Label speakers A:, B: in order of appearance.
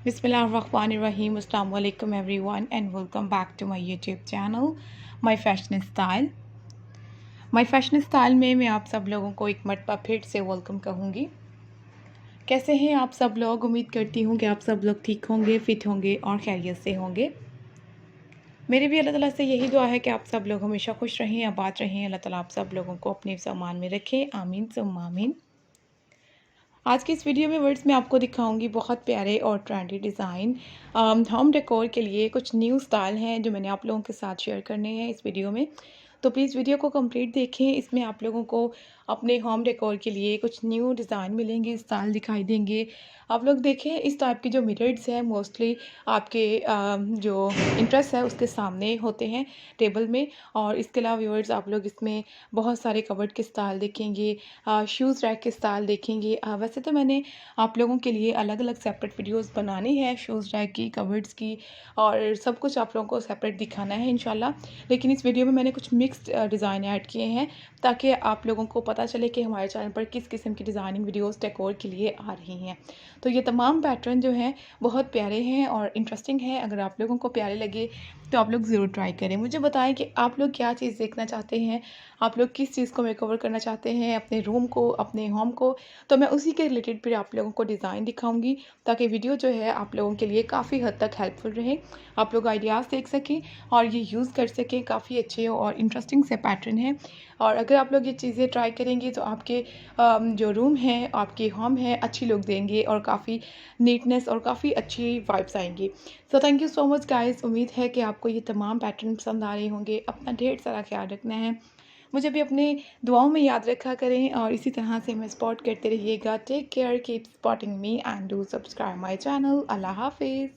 A: बिस्मिल्लाहिर्रहमानिर्रहीम अस्सलाम वालेकुम everyone and welcome back to my YouTube channel my fashion style में मैं आप सब लोगों को एक मरतबा फिर से वेलकम कहूँगी। कैसे हैं आप सब लोग? उम्मीद करती हूँ कि आप सब लोग ठीक होंगे, फिट होंगे और खैरियत से होंगे। मेरी भी अल्लाह ताला से यही दुआ है कि आप सब लोग हमेशा खुश रहें, आबाद रहें। अल्लाह ताला आप सब लोगों को अपने सामान में रखें, आमीन सुम्मा आमीन। आज की इस वीडियो में वर्ड्स में आपको दिखाऊंगी बहुत प्यारे और ट्रेंडी डिज़ाइन होम डेकोर के लिए कुछ न्यू स्टाइल हैं जो मैंने आप लोगों के साथ शेयर करने हैं इस वीडियो में। तो प्लीज़ वीडियो को कंप्लीट देखें। इसमें आप लोगों को अपने होम डेकोर के लिए कुछ न्यू डिज़ाइन मिलेंगे, स्टाइल दिखाई देंगे। आप लोग देखें इस टाइप के जो मिरर्स हैं मोस्टली आपके जो इंटरेस्ट है उसके सामने होते हैं टेबल में। और इसके अलावा व्यूअर्स आप लोग इसमें बहुत सारे कबर्ड के स्टाइल देखेंगे, शूज़ रैक के स्टाइल देखेंगे। वैसे तो मैंने आप लोगों के लिए अलग अलग सेपरेट वीडियोस बनानी है शूज़ रैक की, कबर्ड्स की और सब कुछ आप लोगों को सेपरेट दिखाना है इंशाल्लाह। लेकिन इस वीडियो में मैंने कुछ मिक्स्ड डिज़ाइन ऐड किए हैं ताकि आप लोगों को पता चले कि हमारे चैनल पर किस किस्म की डिज़ाइनिंग वीडियोस डेकोर के लिए आ रही हैं। तो ये तमाम पैटर्न जो हैं बहुत प्यारे हैं और इंटरेस्टिंग हैं। अगर आप लोगों को प्यारे लगे तो आप लोग ज़रूर ट्राई करें। मुझे बताएं कि आप लोग क्या चीज़ देखना चाहते हैं, आप लोग किस चीज़ को मेकओवर करना चाहते हैं अपने रूम को, अपने होम को। तो मैं उसी के रिलेटेड फिर आप लोगों को डिज़ाइन दिखाऊंगी ताकि वीडियो जो है आप लोगों के लिए काफ़ी हद तक हेल्पफुल रहे, आप लोग आइडियाज़ देख सकें और ये यूज़ कर सकें। काफ़ी अच्छे और इंटरेस्टिंग से पैटर्न हैं और अगर आप लोग ये चीज़ें ट्राई करेंगे तो आपके जो रूम है, आपके होम है, अच्छी लुक देंगे और काफ़ी नीटनेस और काफ़ी अच्छी वाइब्स आएंगी। So thank you so much guys. उम्मीद है कि आपको ये तमाम पैटर्न पसंद आ रहे होंगे। अपना ढेर सारा ख्याल रखना है, मुझे भी अपने दुआओं में याद रखा करें और इसी तरह से हमें सपोर्ट करते रहिएगा। Take care, keep supporting me and do subscribe my channel. अल्लाह हाफिज़।